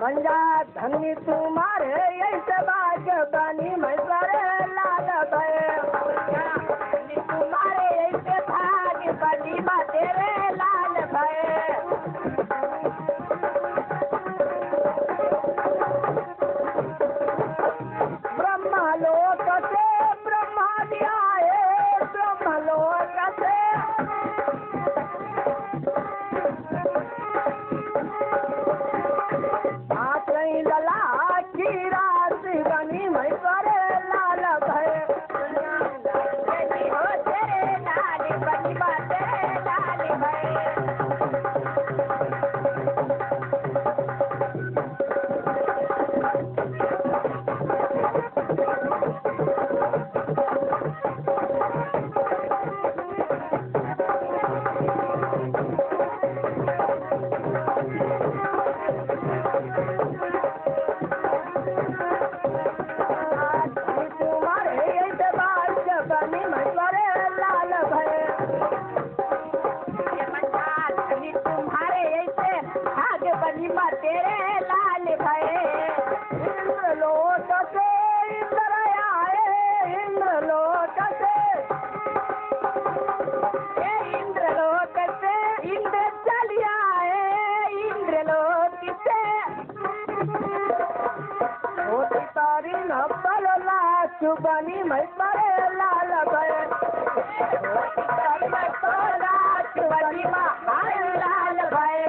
पंजा धनी तुम्हारे ऐसे भाग्य बनी मैसरे लाल भय तुम्हारे ऐसे भाग्य बनी माँ तेरे लाल भय ब्रह्मलोक से ब्रह्मादि आए ब्रह्मलोक से लला की रात बनी मैसरे लाल भय तेरे लाल बनी माँ तेरे लाल भय तेरे लाल भय इंद्रलोक से इंद्र आए इंद्रलोक से इंद्रलोक से इंद्र चल आए इंद्रलोक से होती तारी न बलला चुबनी मैसरे लाल भय चुबनी माँ लाल भय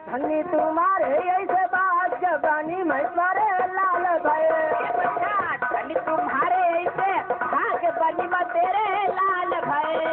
धनी तुम्हारे ऐसे भाग्य बनी मैसरे लाल भय धनी तुम्हारे ऐसे भाग्य बनी माँ तेरे लाल भय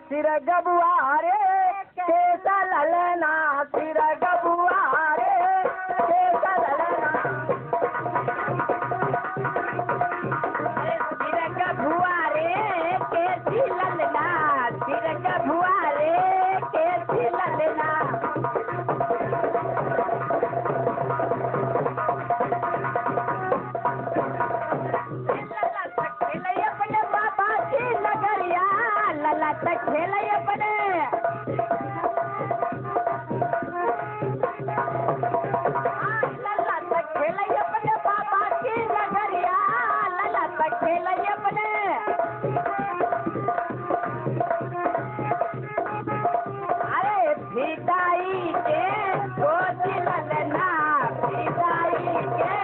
सिर गबुआ रे कैसा ललना सिर गबुआ रे कैसा ललना सिर गबुआ रे कैसी ललना सिर गबुआ रे कैसी ललना अपने बाबा की नगरिया लला तक खेले अपने लला तक खेले अपने बाबा की नगरिया लला तक खेले अपने अरे भिदाई के गोदी ललना भिदाई के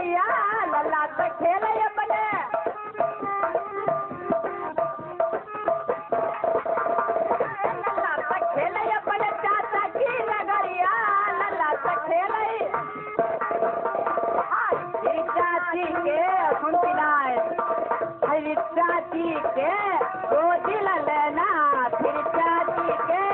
नगरिया लल्ला से खेले अपने लल्ला से खेले अपने चाचा की नगरिया लल्ला से खेले हरी चाची के सुनती नाय हरी चाची के गोदी लेना फिर चाची के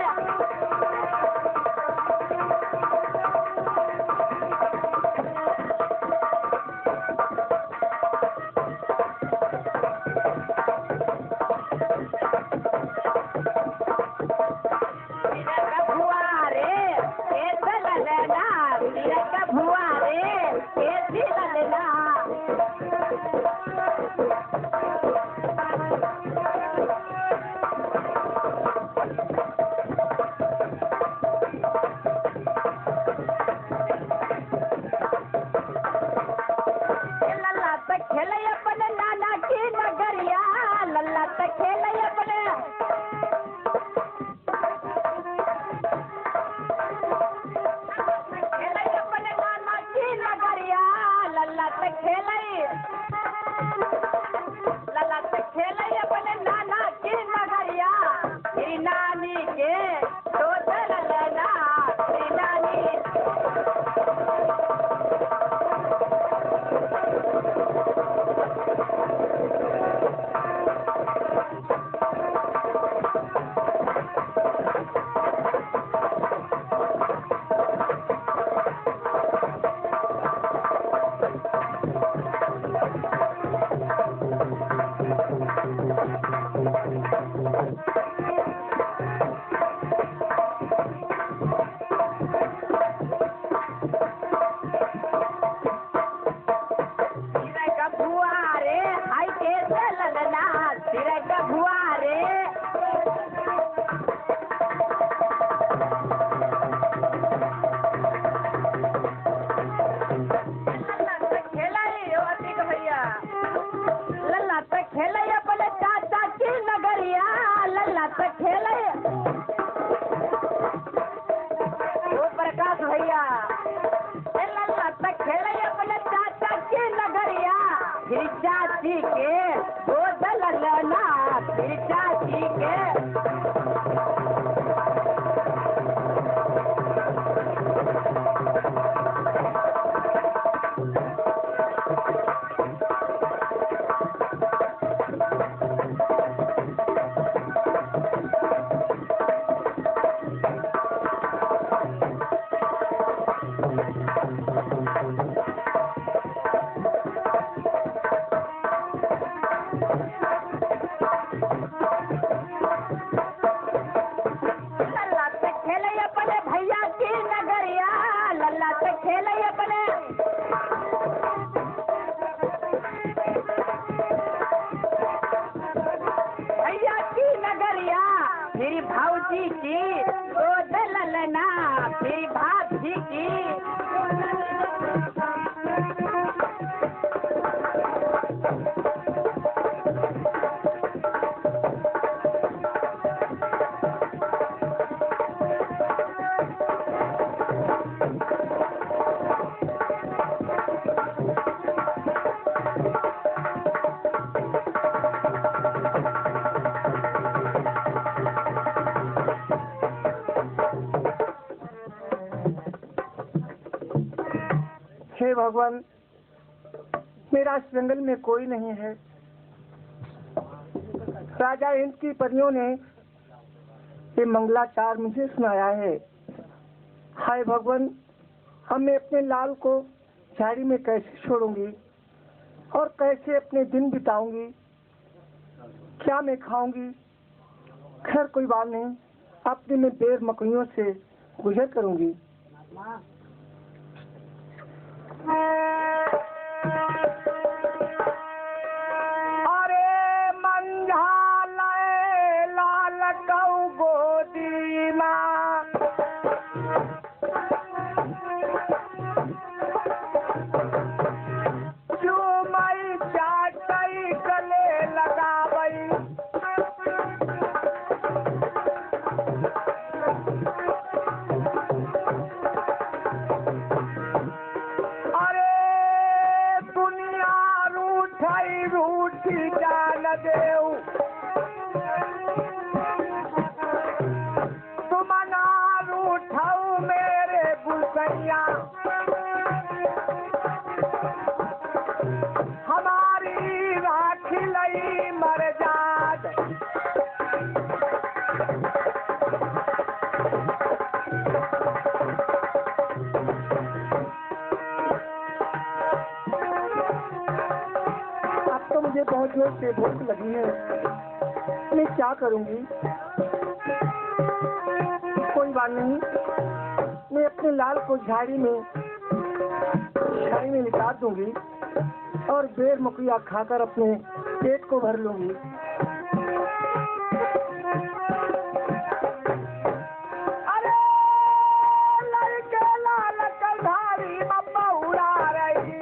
चाची के गोद ललना फिर चाची के मेरी भाऊजी की गोद ललना मेरी भाभी की हे भगवान, मेरा इस जंगल में कोई नहीं है। राजा इंद्र की परियों ने ये मंगलाचार मुझे सुनाया है। हाय भगवान, अब मैं अपने लाल को झाड़ी में कैसे छोड़ूंगी और कैसे अपने दिन बिताऊंगी? क्या मैं खाऊंगी? खैर कोई बात नहीं, अपने में बेर मकइयों से गुजर करूंगी। अरे मंझाले लाल कौ गोदी मां चूमई चाटई गले लगावई अरे की जान देऊ तुम ना रूठाऊ मेरे गुसैया हमारी राखी लई मर जात मुझे बहुत जोर से भूख लगी है, मैं क्या करूंगी? कोई बात नहीं, मैं अपने लाल को झाड़ी में लिटा दूंगी और बेर मकुया खाकर अपने पेट को भर लूंगी। अरे लड़के लाल कलधारी बप्पा उड़ा रही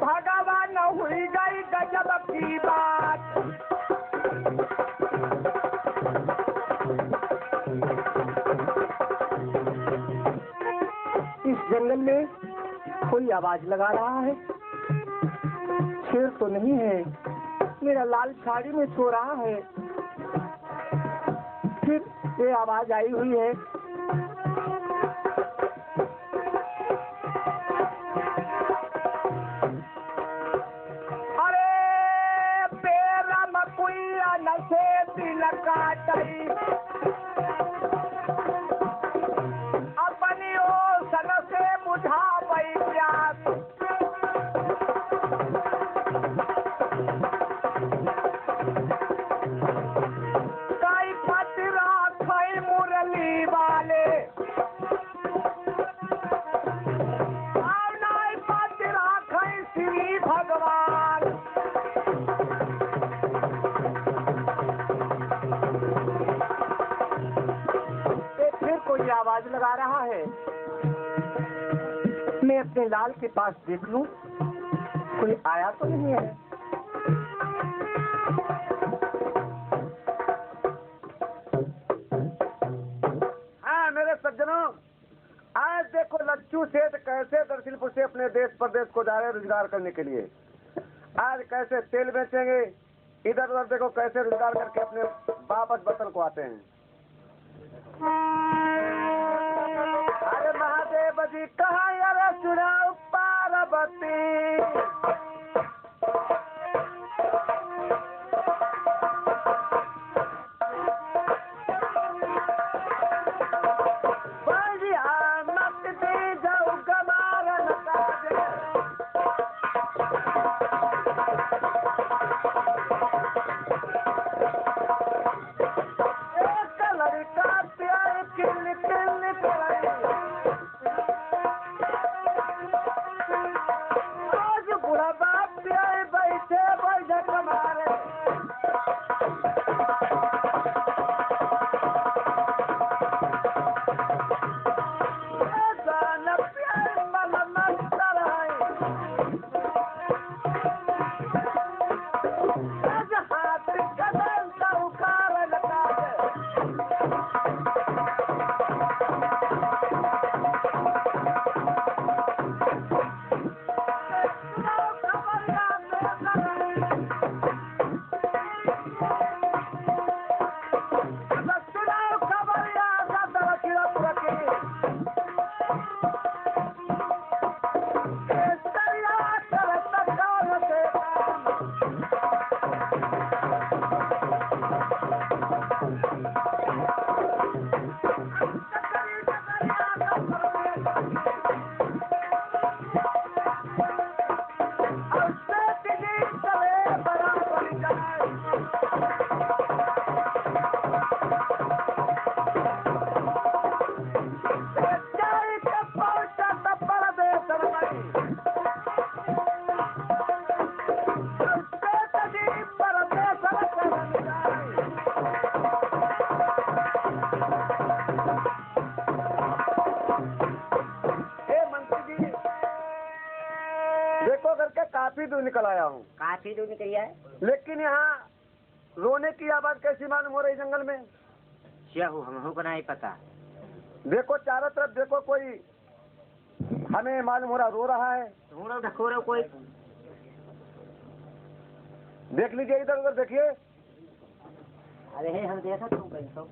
भगवान हुई गई गजब की बात। इस जंगल में कोई आवाज लगा रहा है, शेर तो नहीं है, मेरा लाल साड़ी में सो रहा है। फिर ये आवाज आई हुई है, अरे बेरा मकुइया नशे दिल काटई, अपनी ओ सन से बुझा पई प्यास। कई पतरा खई मुरली वाले, और नहीं पतरा खई श्री भगवान। फिर कोई आवाज लगा रहा है, मैं अपने लाल के पास देख लूं, कोई आया तो नहीं है। हाँ मेरे सज्जनों, आज देखो लच्चू सेठ कैसे दरसिलपुर से अपने देश प्रदेश को जा रहे रोजगार करने के लिए। आज कैसे तेल बेचेंगे, इधर उधर देखो कैसे रोजगार करके अपने वापस वतन को आते हैं। अरे महादेव जी कहाँ यार चुनाव पार्वती, देखो करके काफी दूर निकल आया हूँ। काफी दूर निकली है। लेकिन यहाँ रोने की आवाज कैसी मालूम हो रही जंगल में? क्या हो हमको को नहीं पता। देखो चारों तरफ देखो, कोई हमें मालूम हो रहा रो रहा है। ढकोरो कोई। देख लीजिए, इधर उधर देखिए। अरे हम देखा तुम कैसो।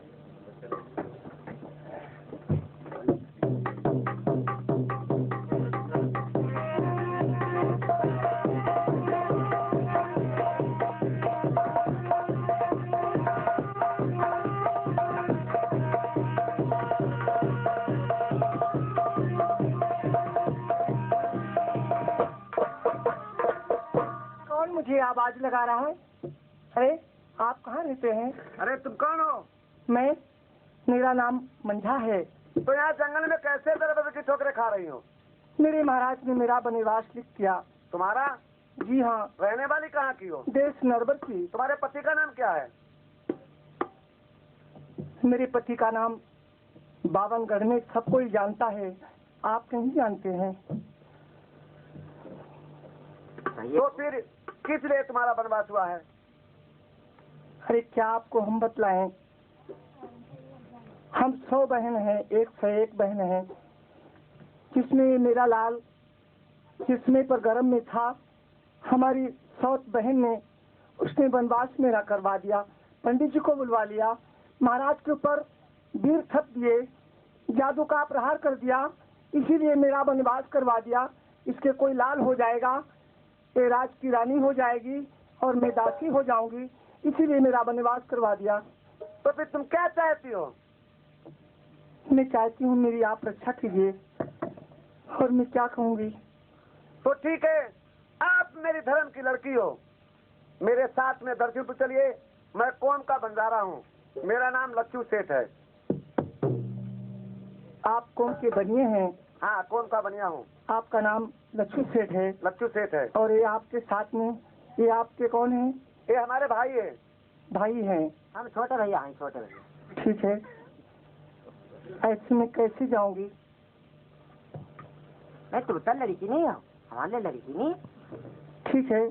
मुझे आवाज लगा रहा है। अरे आप कहाँ रहते हैं? अरे तुम कौन हो? मैं, मेरा नाम मंझा है। तो यहाँ जंगल में कैसे दरबदर की ठोकरें खा रही हो? मेरे महाराज ने मेरा वनवास लिख दिया। तुम्हारा? जी हाँ। रहने वाली कहाँ की हो? देश नरवर की। तुम्हारे पति का नाम क्या है? मेरे पति का नाम बावनगढ़ में सब कोई जानता है, आप नहीं जानते हैं। तो फिर किस लिए तुम्हारा वनवास हुआ है? अरे क्या आपको हम बतलाएं? हम 100 बहन हैं, 101 बहन हैं, जिसमें मेरा लाल जिसमें पर गर्म में था, हमारी 100 बहन ने उसने वनवास मेरा करवा दिया। पंडित जी को बुलवा लिया, महाराज के ऊपर वीर थप दिए, जादू का प्रहार कर दिया, इसीलिए मेरा वनवास करवा दिया। इसके कोई लाल हो जाएगा, ये राज की रानी हो जाएगी और मैं दासी हो जाऊंगी, इसीलिए मेरा वनवास करवा दिया। तो फिर तुम क्या चाहती हो? मैं चाहती हूँ मेरी आप रक्षा कीजिए, और मैं क्या कहूँगी। तो ठीक है, आप मेरी धर्म की लड़की हो, मेरे साथ में धरती पर चलिए। मैं कौम का बंजारा हूँ, मेरा नाम लच्छू सेठ है। आप कौन के बनिए हैं? हाँ, कौम का बनिया हूँ। आपका नाम लच्छू सेठ है? लच्छू सेठ है। और ये आपके साथ में ये आपके कौन हैं? ये हमारे भाई है। भाई हैं? हम छोटे भैया हैं, छोटे भैया। ठीक है, ऐसे में कैसे जाऊंगी? मैं तुरता लड़की नहीं हूँ, हमारे लड़की नहीं। ठीक है,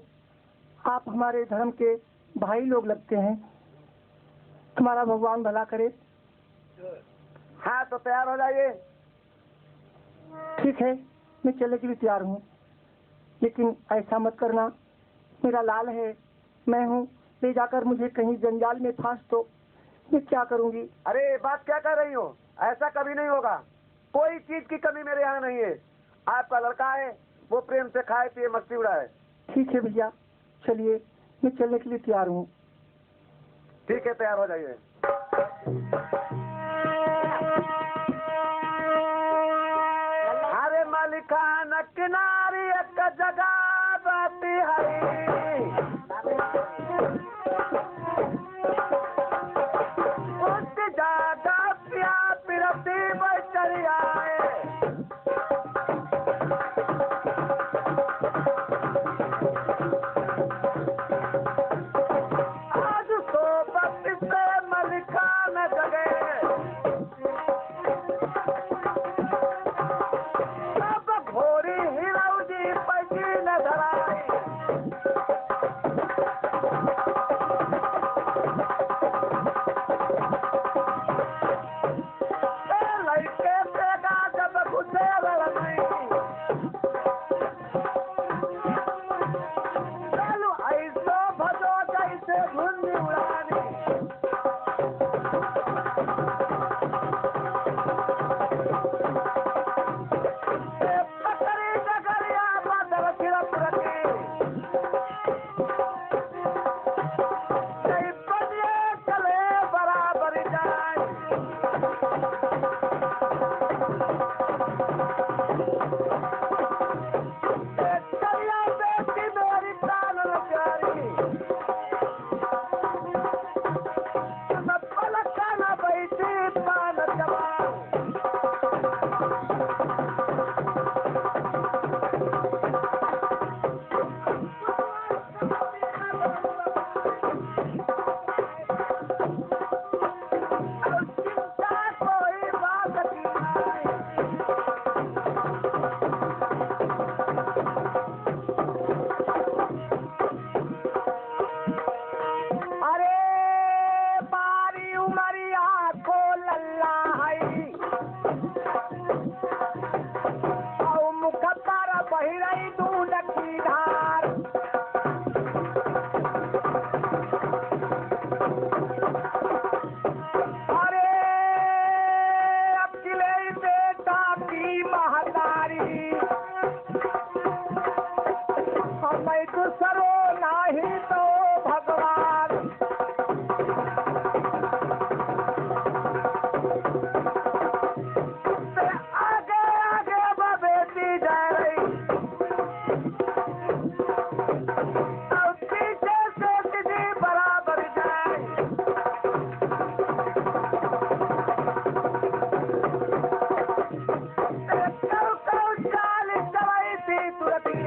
आप हमारे धर्म के भाई लोग लगते हैं, तुम्हारा भगवान भला करे। हाँ, तो तैयार हो जाइए। ठीक है, मैं चलने के लिए तैयार हूँ, लेकिन ऐसा मत करना, मेरा लाल है, मैं हूँ, ले जाकर मुझे कहीं जंजाल में फांस दो, मैं क्या करूँगी? अरे बात क्या कर रही हो? ऐसा कभी नहीं होगा, कोई चीज की कमी मेरे यहाँ नहीं है। आपका लड़का है, वो प्रेम से खाए पिए मस्ती उड़ाए। ठीक है भैया, चलिए, मैं चलने के लिए तैयार हूँ। ठीक है, तैयार हो जाइए। अरे मलिकान किनारी एक जगह बाती है, उस जगह पिया पिरती बचरी आए। आज सोबत से मलिकान जगे, अब घोड़ी हिरौजी पैसी न धराई। चलिया बेटी मेरी प्राण प्यारी, सब पलका न बैठी पान जवान। सरो नाही तो भगवान, आगे आगे बेटी जा रही, अब पीछे से किसी बराबर जाए। कौ चाल चलाई थी तुरती,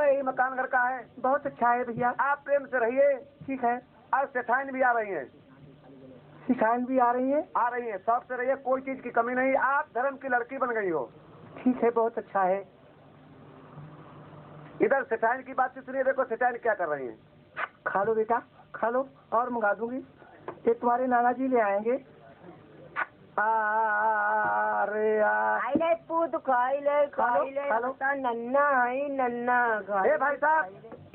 यही मकान घर का है। बहुत अच्छा है भैया। आप प्रेम से रहिए। ठीक है। आज सेठाइन भी आ रही है। सिखाइन भी आ रही है? आ रही है। शौक से रहिए, कोई चीज की कमी नहीं। आप धर्म की लड़की बन गई हो। ठीक है, बहुत अच्छा है। इधर सेठाइन की बात सुनिए। देखो सेठाइन क्या कर रही है। खा लो बेटा, खा लो और मंगा दूंगी। ये तुम्हारे नाना जी ले आएंगे। अरे खाइले पूत खाइले नन्ना है नन्ना। भाई साहब,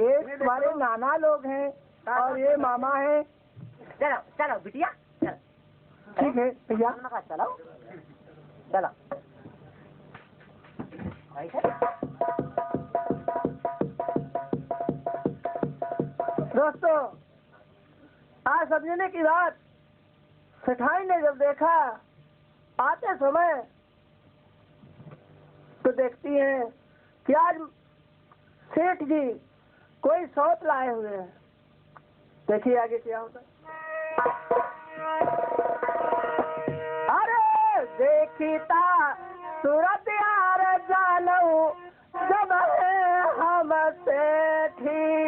एक तुम्हारे नाना लोग हैं और ये मामा है। चलो चलो बिटिया चलो। ठीक है भैया, चलो चलो। दोस्तों, आज समझने की बात, सेठाई ने जब देखा आते समय तो देखती हैं कि आज सेठ जी कोई सौत लाए हुए हैं। देखिए आगे क्या होता है। अरे देखता सूरत यार जानू जब है हमसे ठीक।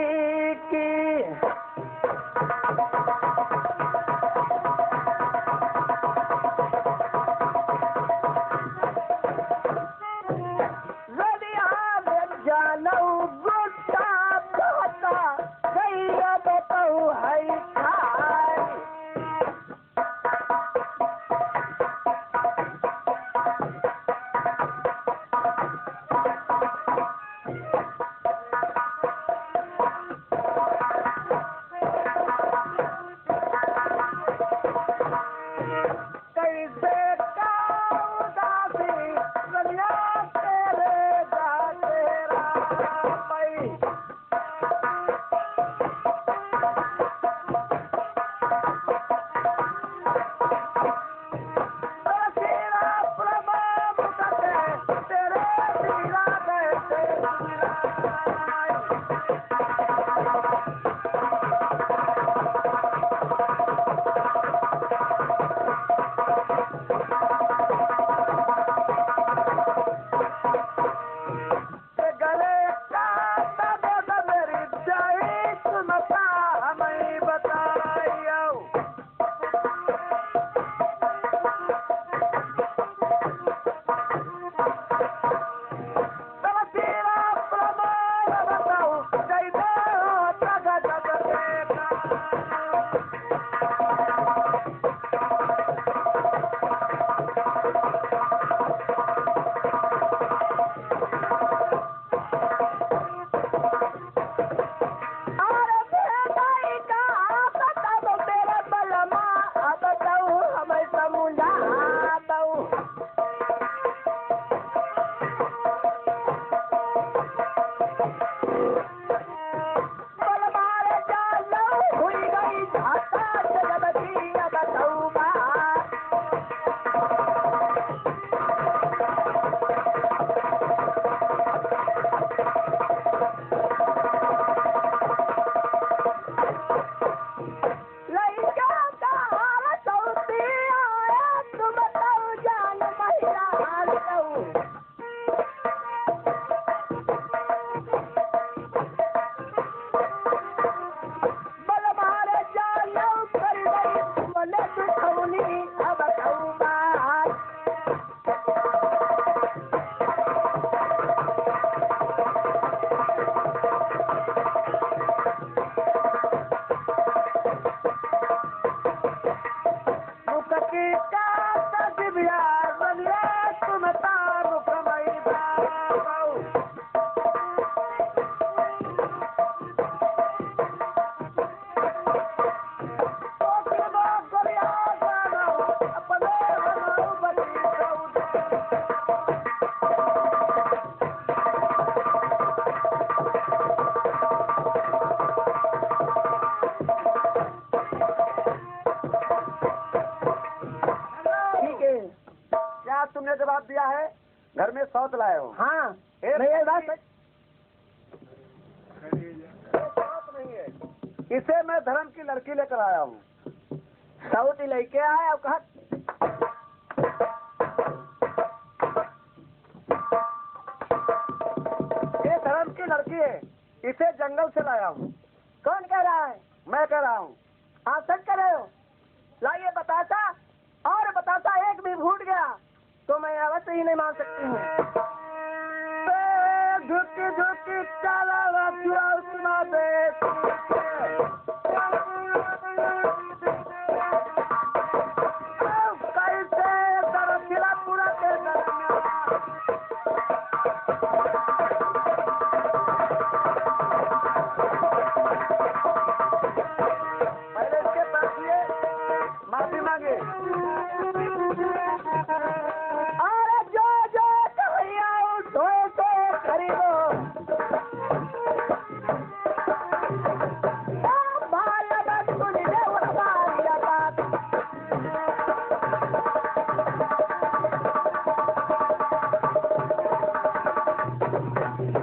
क्या तुमने जवाब दिया है? घर में सौत लाए हो? हाँ एक मैं ये बात सौत नहीं है, इसे मैं धर्म की लड़की लेकर आया हूँ। साउथ लेके आया कहा ये धर्म की लड़की है, इसे जंगल से लाया हूँ। कौन कह रहा है? मैं कह रहा हूँ। आप सच कर रहे हो? लाइए बतासा, और बतासा एक भी फूट गया तो मैं अवश्य ही नहीं मान सकती हूँ। झुकी झुकी चला सुना दे, कैसे दरसिला पूरा तेल पहले इसके पास लिए माफी मांगे। अरे जो जो कहिया सो सो खरीदो, भाई अगर सुन ले हमारी बात,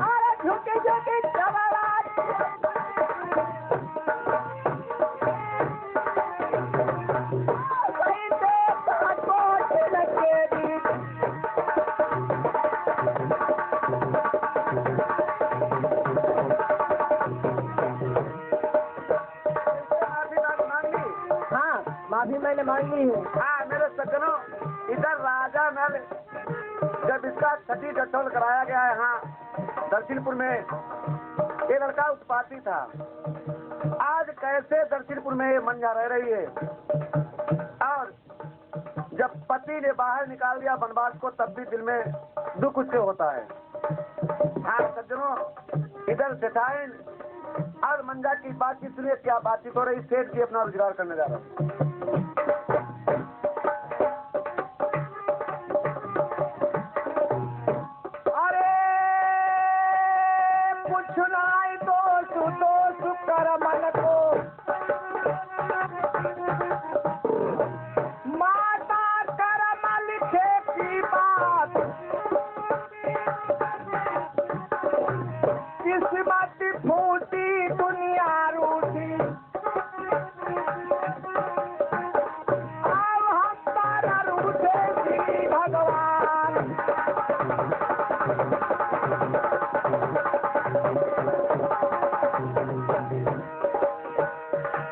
अरे झुकी झुकी चबला माफी मैंने मांग ली है। हाँ मेरे सज्जनों, इधर राजा महल जब इसका छठी जठौल कराया गया है, हाँ दक्षिणपुर में, ये लड़का उत्पाती था। आज कैसे दक्षिणपुर में ये मंजा रह रही है, और जब पति ने बाहर निकाल दिया बनवास को, तब भी दिल में दुख उससे होता है। हाँ सज्जनों, इधर सेठाइन और मंजा की बातचीत सुनिए, क्या बातचीत हो रही। सेठ जी अपना रोजगार करने जा रहा हूँ। अरे कुछ नहीं दोष कर मन को, माता कर्म लिखे की बात, किस्मत फूटी दुनिया रूठी, अब हमारा रूठे जी भगवान।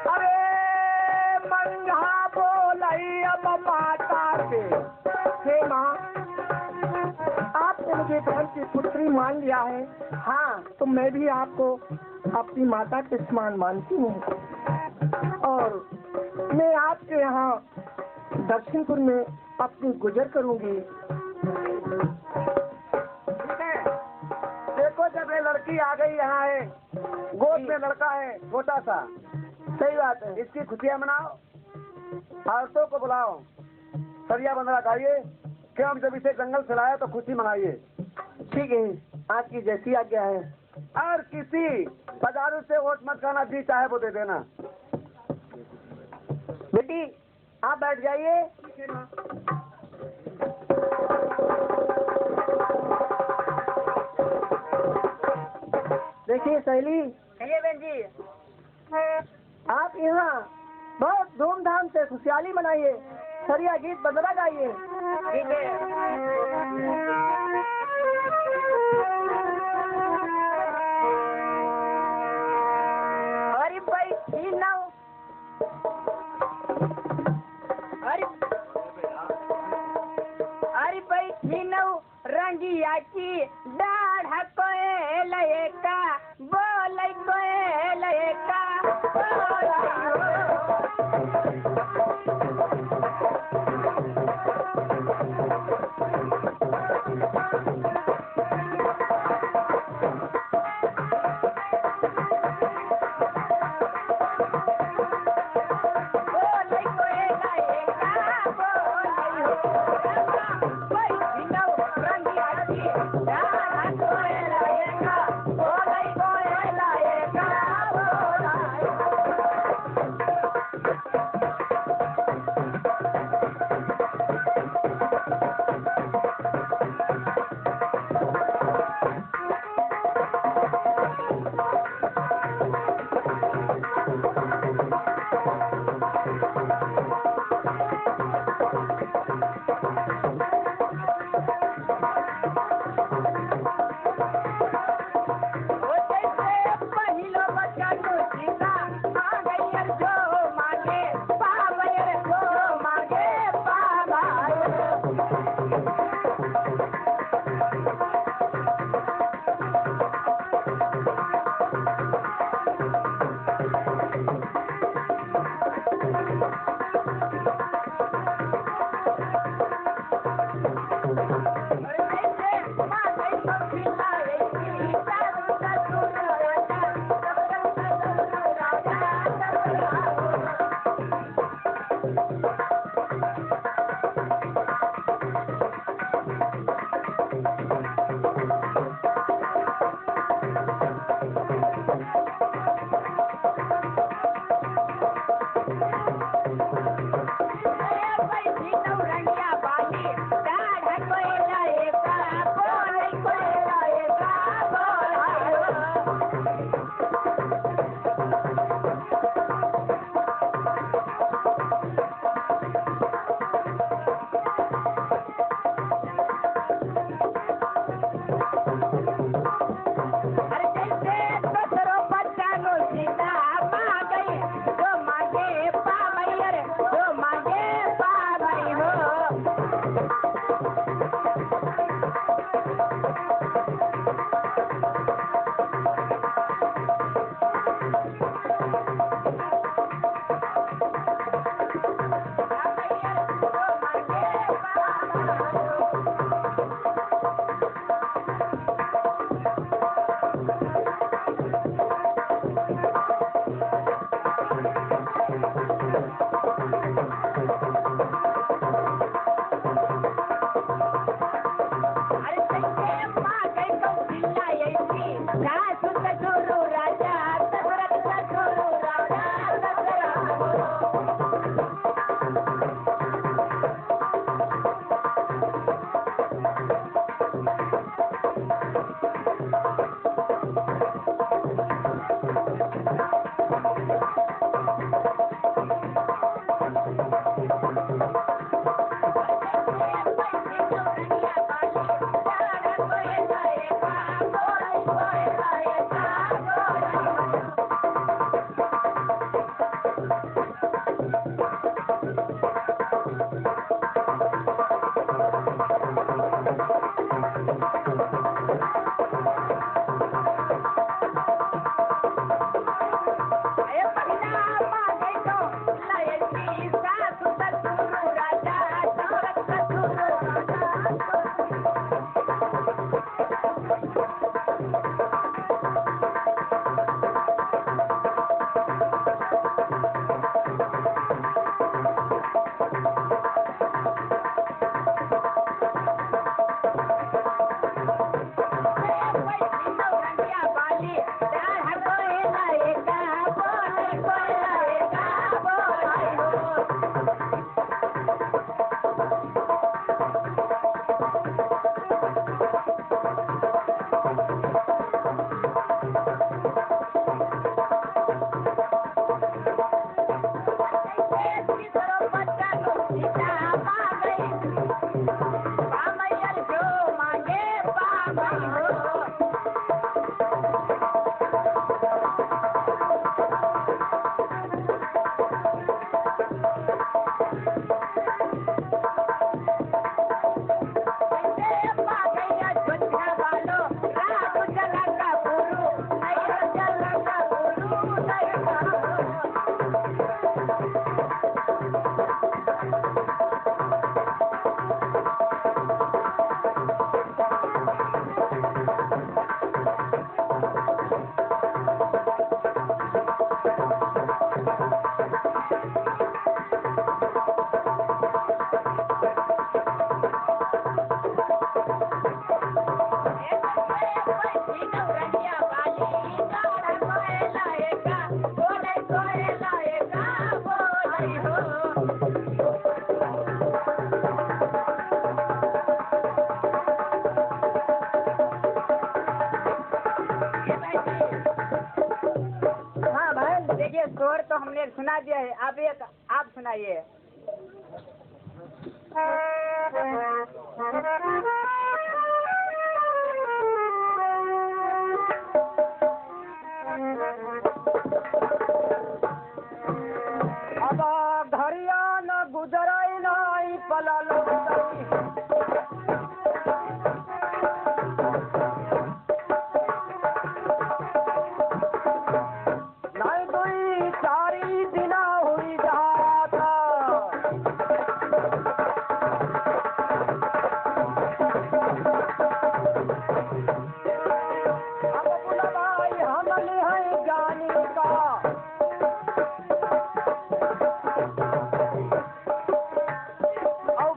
अरे मंझा बोलई अब माता से, हे माँ आपने मुझे धर्म की पुत्री मान लिया है, हाँ तो मैं भी आपको अपनी माता के समान मानती हूँ, और मैं आपके यहाँ दक्षिणपुर में अपनी गुजर करूँगी। ठीक है, देखो जब ये लड़की आ गई यहाँ है, गोद में लड़का है छोटा सा, सही बात है। इसकी खुशियाँ मनाओ, औरतों को बुलाओ, सरिया बंदरा खाइए, क्यों हम जब इसे जंगल से लाया तो खुशी मनाइए। ठीक है, आपकी जैसी आज्ञा है। और किसी बाजारू से वोट मत खाना, जी चाहे वो दे देना। बेटी आप बैठ जाइए। देखिए सहेली, कहिए बहन जी। आप यहाँ बहुत धूमधाम से खुशहाली मनाइए, सरिया गीत बंदरा गाइए। ठीक है। अरे बैठी नौ, अरे बैठी नौ रंगिया की डाढ़ कोयल का बोल कोयल का बोल तो हमने सुना दिया है, अब एक आप सुनाइए। अब घरिया न गुजराई नाई पलल नाई दुई चारी दिना हुई जाता अब बोला भाई हम है ज्ञानी का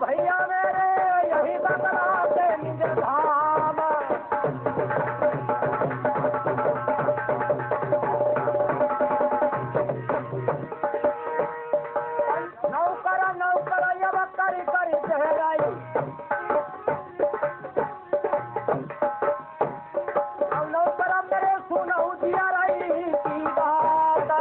भैया मेरे यही बतलाते निज धाम नौकर नौकर यब करी करी चहराई अब नौकर मेरे सुनऊ दिया रही की बात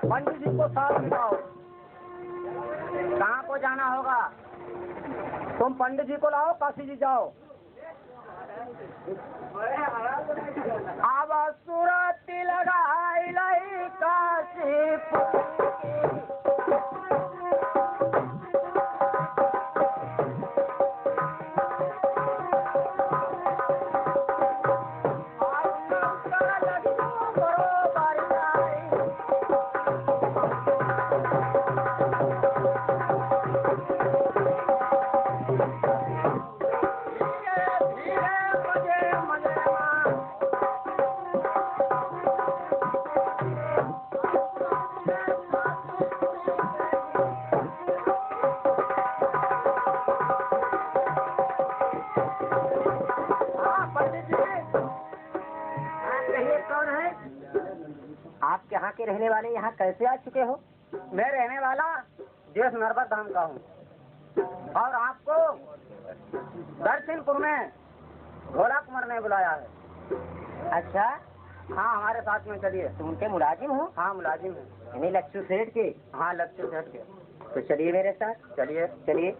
पंडित जी को साथ दिखाओ। कहाँ को जाना होगा? तुम पंडित जी को लाओ, काशी जी जाओ। अब सूरत लगाई लई काशी यहाँ के रहने वाले यहाँ कैसे आ चुके हो? मैं रहने वाला देश नर्मदा धाम का हूँ और आपको दर्शनपुर में घोड़ा कुंवर ने बुलाया है। अच्छा, हाँ, हमारे साथ में चलिए। तुम उनके मुलाजिम हो? हाँ, मुलाजिम है। यानी लक्ष्य सेठ के? हाँ, लक्ष्य सेठ के। तो चलिए मेरे साथ। चलिए चलिए।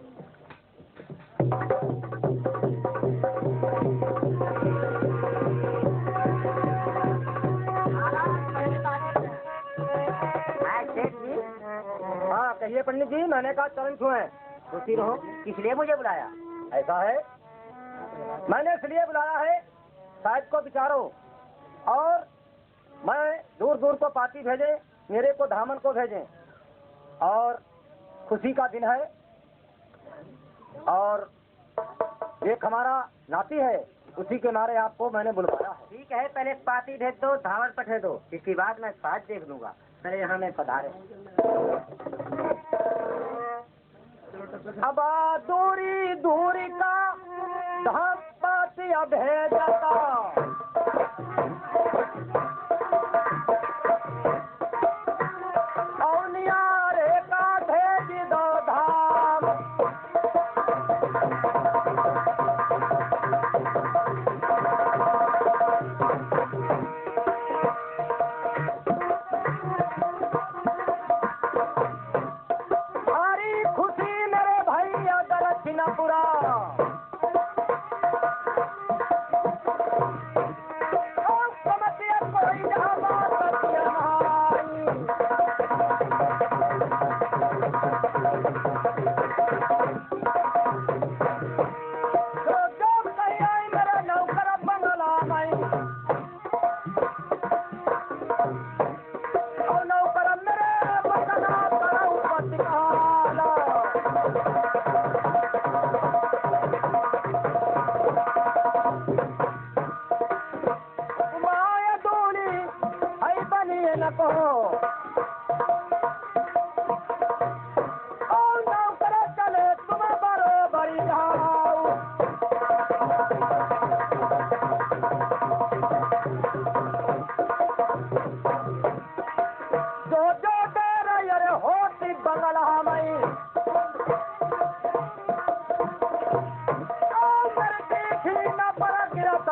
हाँ, कहिए पंडित जी। मैंने कहा चरण छुए। खुशी रहो। किस लिए मुझे बुलाया? ऐसा है, मैंने इसलिए बुलाया है साहब को विचारो और मैं दूर दूर को पार्टी भेजे, मेरे को धामन को भेजे और खुशी का दिन है और एक हमारा नाती है, उसी के मारे आपको मैंने बुलवाया है। ठीक है, पहले पार्टी भेज दो, धावन पठे दो, इसके बाद मैं साथ देख लूंगा। पहले यहाँ में पधारे। अब दूरी दूरी का धाम पाती भेजता और नियारे का भेज दो धाम। हरी खुशी मेरे भैया दक्षिणपुरा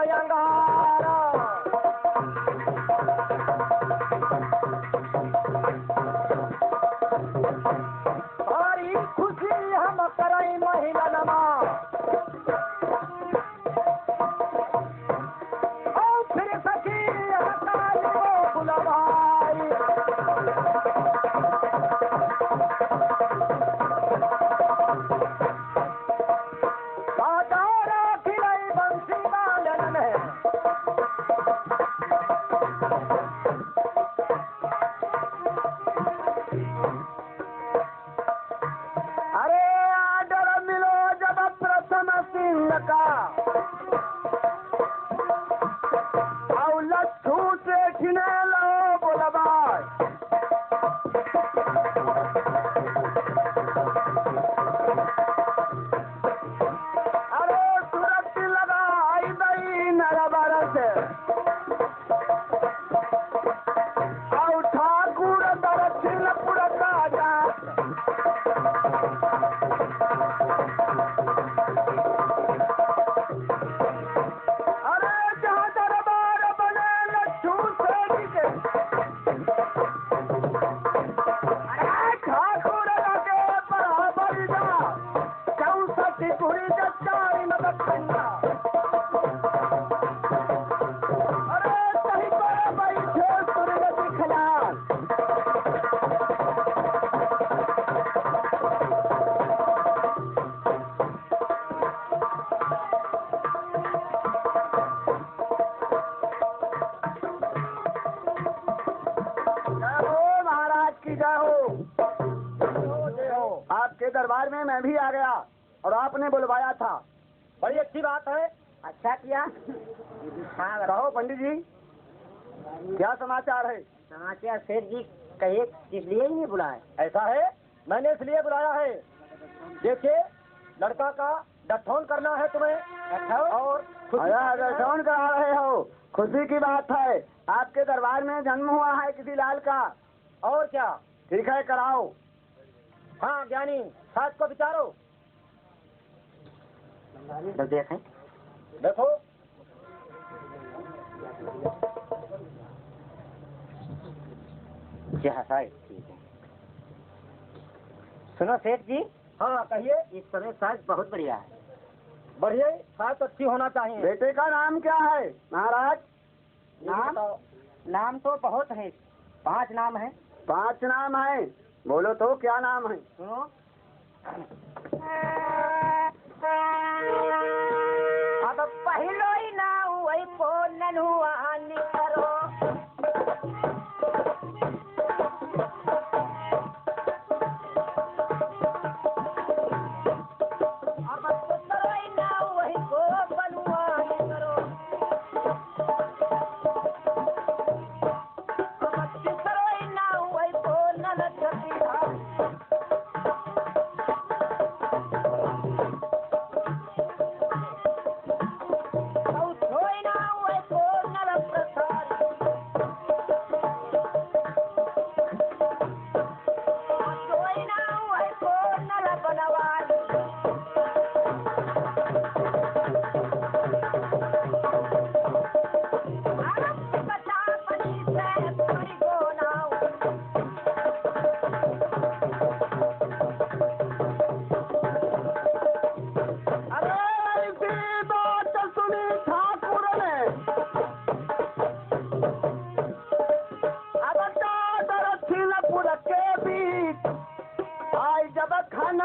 अंगारा। सारी खुशी हम करई महिला नमा और फिर सखी हकाली वो बुलवाई। साजारा खिलाई बंसी वालन में अरे आडर मिलो जब प्रथम सिंह का और लट्ठू से खिने लो बोलबाई। अरे सूरत लगाई दई नरबर से और ठाकुर दक्षिणपुर का जात। अरे जहाँ दरबार बने लट्ठू सेठ के अरे ठाकुर लगे बराबर जा 64 पूरी जच्चारी मदद करना। अरे सही पर बैठे सूर्य दिखलाल। जय हो महाराज की जय हो। जय हो। आपके दरबार में मैं भी आ गया और आपने बुलवाया था। बड़ी अच्छी बात है। अच्छा किया। कहो पंडित जी क्या समाचार है? समाचार सेठ जी कहिए, इसलिए ही नहीं बुलाए। ऐसा है, मैंने इसलिए बुलाया है। देखिए लड़का का डठौन करना है तुम्हें और डठौन करा रहे हो। खुशी की बात है, आपके दरबार में जन्म हुआ है किसी लाल का। और क्या? ठीक है कराओ। हाँ ज्ञानी सास को विचारो। तो देखें। देखो जहाँ साइज ठीक है। सुनो सेठ जी। हाँ कहिए। इस समय साइज बहुत बढ़िया है। बढ़िया सास अच्छी होना चाहिए। बेटे का नाम क्या है महाराज? नाम नाम तो बहुत है, 5 नाम है। 5 नाम है? बोलो तो क्या नाम है? सुनो। अब पहलो ही ना वही को ननुआ करो। अब दूसरो ही ना वही को बनुआ करो। अब तीसरो ही ना वही को नन छपिया।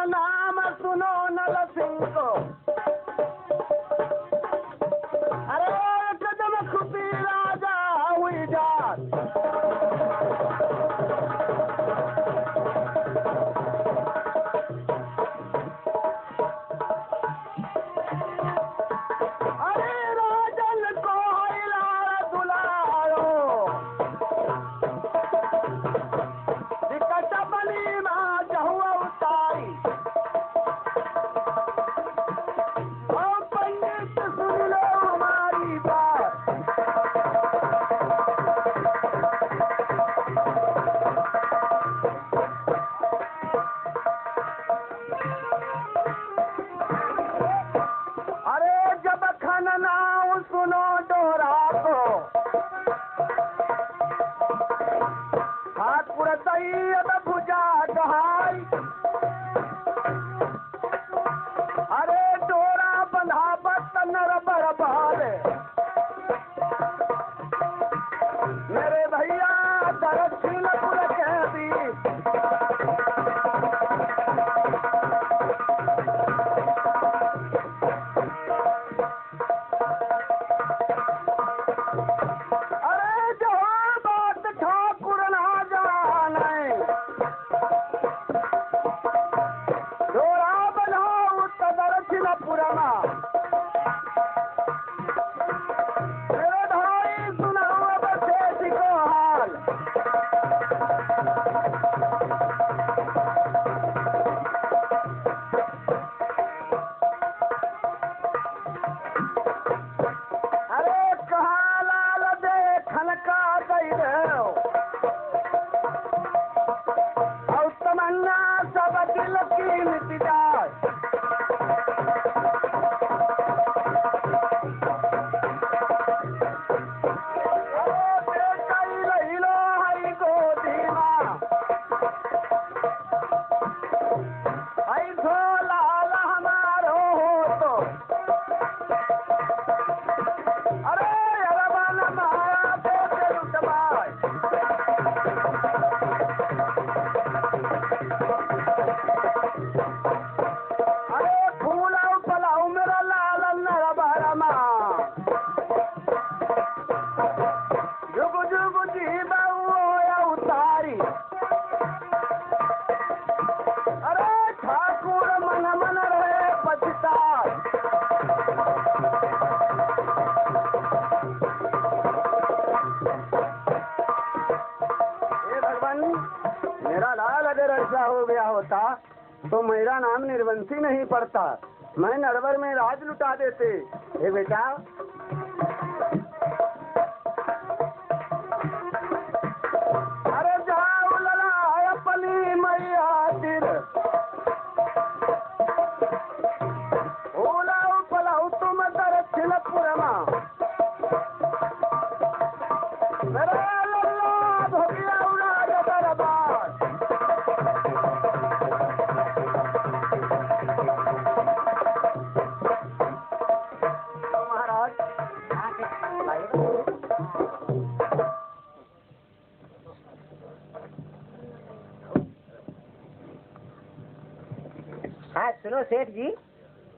नाम सुनो नल सिंह को। अरे कदम खुशी राजा हुई जात। अरे राजन को हिलार दुलारो विकट बली माँ जहुआ उतारी। और पंडित सुन लो हमारी बात। अरे जब खननाऊ सुनो हो गया होता तो मेरा नाम निर्वंशी नहीं पड़ता, मैं नरवर में राज लुटा देते। हे बेटा, अरे जाओ लला अपनी मैया तिर, ओलाओ पलाओ तुम दक्षिणपुरमा, मेरा लल्ला भोगिया उड़ा दरबार। महाराज हाँ सुनो सेठ जी।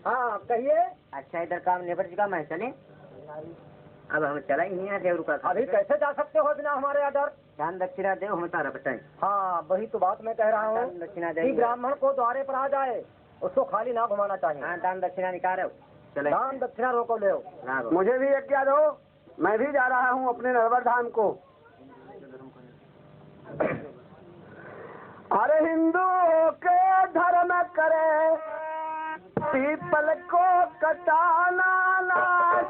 हाँ कहिए। अच्छा इधर काम नेबर जी का मैं चले, अब हम चला ही नहीं आते रुका। अभी कैसे जा सकते हो बिना हमारे आर्डर? दान दक्षिणा दे हमें तारा बताए। हाँ वही तो बात मैं कह रहा हूँ दान दक्षिणा कि दे, ब्राह्मण को द्वारे पर आ जाए, उसको खाली ना घुमाना चाहिए। हाँ दान दक्षिणा निकाल चले। दान दक्षिणा रोको ले। मुझे भी आज्ञा दो, मैं भी जा रहा हूँ अपने नरवर धाम को। अरे हिंदू के धर्म करे पीपल को कटाना ना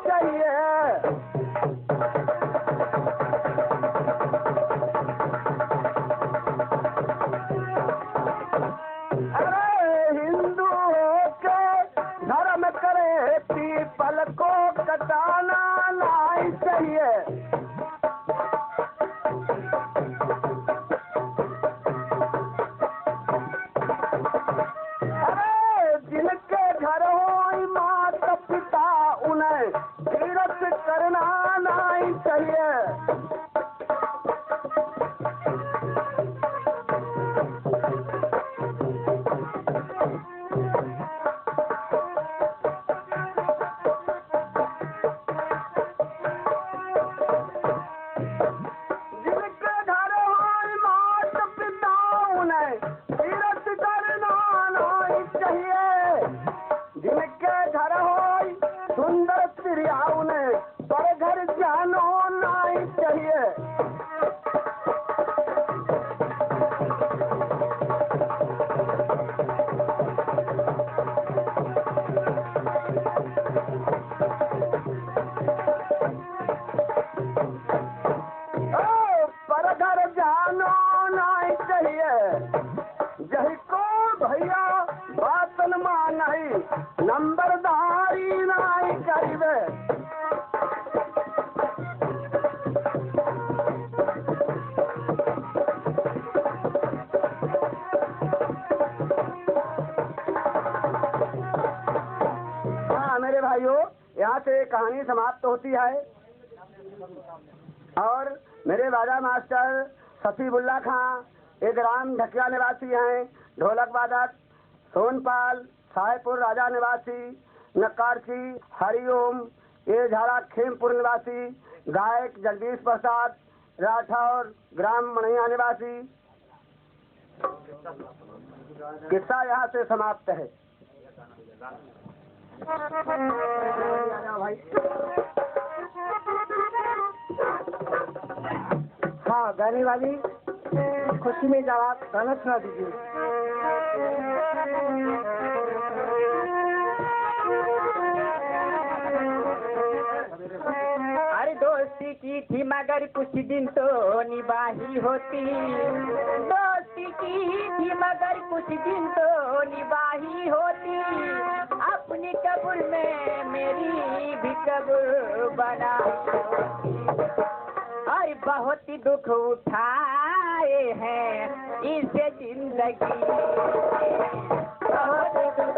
चाहिए। अरे हिंदू के धर्म करे पीपल को कटाना नहीं चाहिए। अरे जिनके घर हो माता पिता उन्हें तीरथ करना नहीं चाहिए। जिनके घर हो माता पिता उन्हें तीरथ करना नहीं चाहिए। जिनके घर हो सुंदर स्त्रियाँ उन्हें पर घर जानो नहीं चाहिए। पर घर जानो नहीं चाहिए। यही को भैया बातन मान नहीं नंबरदारी नहीं करीबे। हाँ मेरे भाइयों, यहाँ से कहानी समाप्त होती है और मेरे वादा मास्टर सफीबुल्ला खां एक ग्राम ढकिया निवासी हैं, ढोलक वादक सोनपाल साहेबपुर राजा निवासी, नक्कारची हरिओम ये झाड़ा खेमपुर निवासी, गायक जगदीश प्रसाद राठौर ग्राम मणैया निवासी। किस्सा यहाँ से समाप्त है। हाँ गाने वाली खुशी में जवाब गाना सुना दीजिए। अरे दोस्ती की थी मगर कुछ दिन तो निभाही होती, दोस्ती की थी मगर कुछ दिन तो निभाही होती, अपनी कब्र में मेरी भी कब्र बनाई होती। और बहुत ही दुख उठाए हैं इसे जिंदगी, बहुत दुख